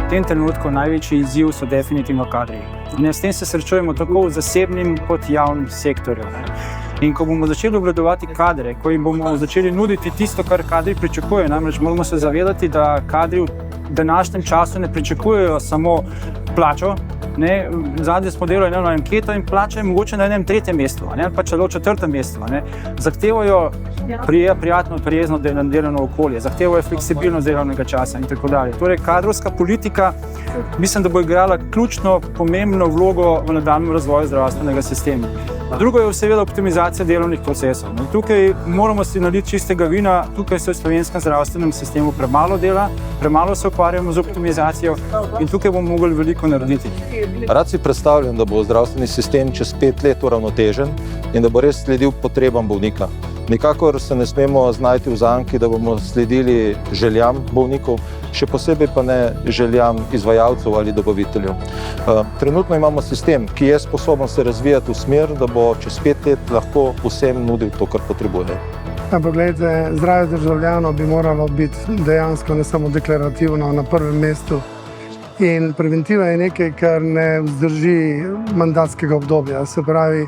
V tem trenutku največji izziv so definitivno kadri. S tem se srečujemo tako v zasebnem kot javnem sektorju. In ko bomo začeli obvladovati kadre, ko jim bomo začeli nuditi tisto, kar kadri pričakujejo, namreč moramo se zavedati, da kadri v današnjem času ne pričakujejo samo plačo. Zadnje smo delali eno anketo in plača je mogoče na enem tretjem mestu, ali pa celo četrtem mestu. Zahtevajo prijatno, prijazno delovno okolje, zahtevajo fleksibilnost delovnega časa in tako dalje. Torej, kadrovska politika mislim, da bo igrala ključno pomembno vlogo v nadaljnjem razvoju zdravstvenega sistema. Drugo je seveda optimizacija delovnih procesov. Tukaj moramo si naliti čistega vina, tukaj se v slovenskem zdravstvenem sistemu premalo dela, premalo se ukvarjamo z optimizacijo in tukaj bomo mogli veliko narediti. Rad si predstavljam, da bo zdravstveni sistem čez 5 let uravnotežen in da bo res sledil potrebam bolnika. Nikakor se ne smemo znajti v zanki, da bomo sledili željam bolnikov, še posebej pa ne željam izvajalcev ali dobaviteljev. Trenutno imamo sistem, ki je sposoben se razvijati v smer, da bo čez 5 let lahko vsem nudil to, kar potrebuje. Poglejte, zdravje državljanov bi moralo biti dejansko ne samo deklarativno na prvem mestu. In preventiva je nekaj, kar ne vzdrži mandatskega obdobja. Se pravi,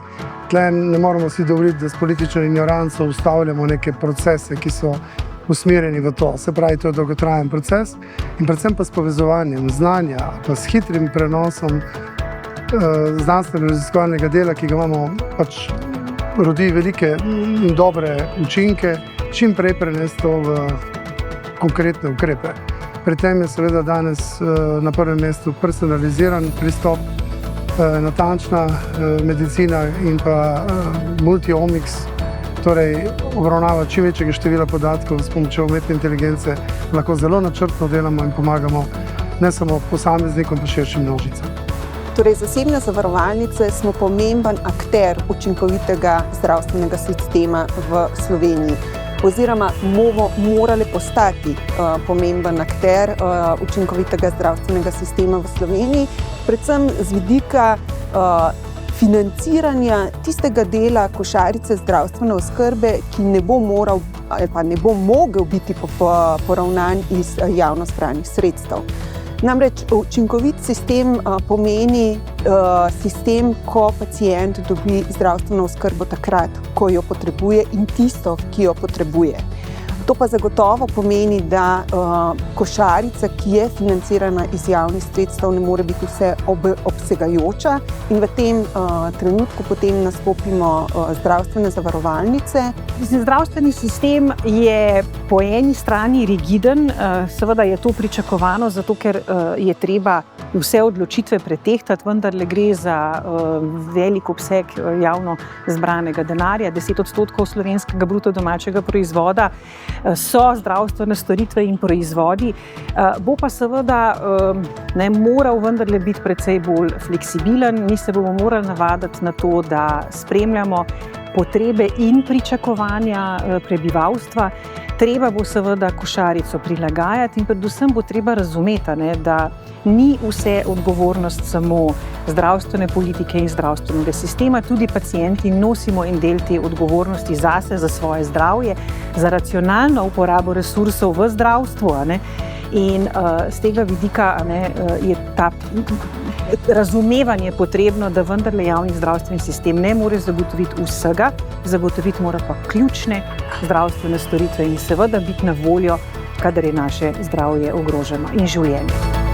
tle ne moramo si dovoliti, da s politično ignoranco ustavljamo neke procese, ki so usmerjeni v to. Se pravi, to je dolgotrajen proces in predvsem pa s povezovanjem znanja, pa s hitrim prenosom znanstveno-raziskovalnega dela, ki ga imamo, pač rodi velike in dobre učinke, čim prej prenesti to v konkretne ukrepe. Pri tem je seveda danes na prvem mestu personaliziran pristop, natančna medicina in pa multi-omics, torej obravnava čim večjega števila podatkov s pomočjo umetne inteligence, lahko zelo načrtno delamo in pomagamo ne samo posameznikom, pa širšim množicam. Torej, zasebne zavarovalnice smo pomemben akter učinkovitega zdravstvenega sistema v Sloveniji. Oziroma bomo morali postati pomemben akter učinkovitega zdravstvenega sistema v Sloveniji, predvsem z vidika financiranja tistega dela košarice zdravstvene oskrbe, ki ne bo moral ali pa ne bo mogel biti poravnan iz javno zbranih sredstev. Namreč učinkovit sistem pomeni sistem, ko pacient dobi zdravstveno oskrbo takrat, ko jo potrebuje in tisto, ki jo potrebuje. To pa zagotovo pomeni, da košarica, ki je financirana iz javnih sredstev, ne more biti vse obsegajoča in v tem trenutku potem nastopimo zdravstvene zavarovalnice. Zdravstveni sistem je po eni strani rigiden, seveda je to pričakovano, zato ker je treba vse odločitve pretehtati, vendarle gre za velik obseg javno zbranega denarja, 10% slovenskega bruto domačega proizvoda so zdravstvene storitve in proizvodi, bo pa seveda moral vendarle biti precej bolj fleksibilen. Mi se bomo morali navaditi na to, da spremljamo potrebe in pričakovanja prebivalstva. Treba bo seveda košarico prilagajati in predvsem bo treba razumeti, da ni vse odgovornost samo zdravstvene politike in zdravstvenega sistema, tudi pacienti nosimo en del te odgovornosti zase, za svoje zdravje, za racionalno uporabo resursov v zdravstvu. In z tega vidika je ta razumevanje potrebno, da vendarle javni zdravstveni sistem ne more zagotoviti vsega, zagotoviti mora pa ključne zdravstvene storitve in seveda biti na voljo, kadar je naše zdravje ogroženo in življenje.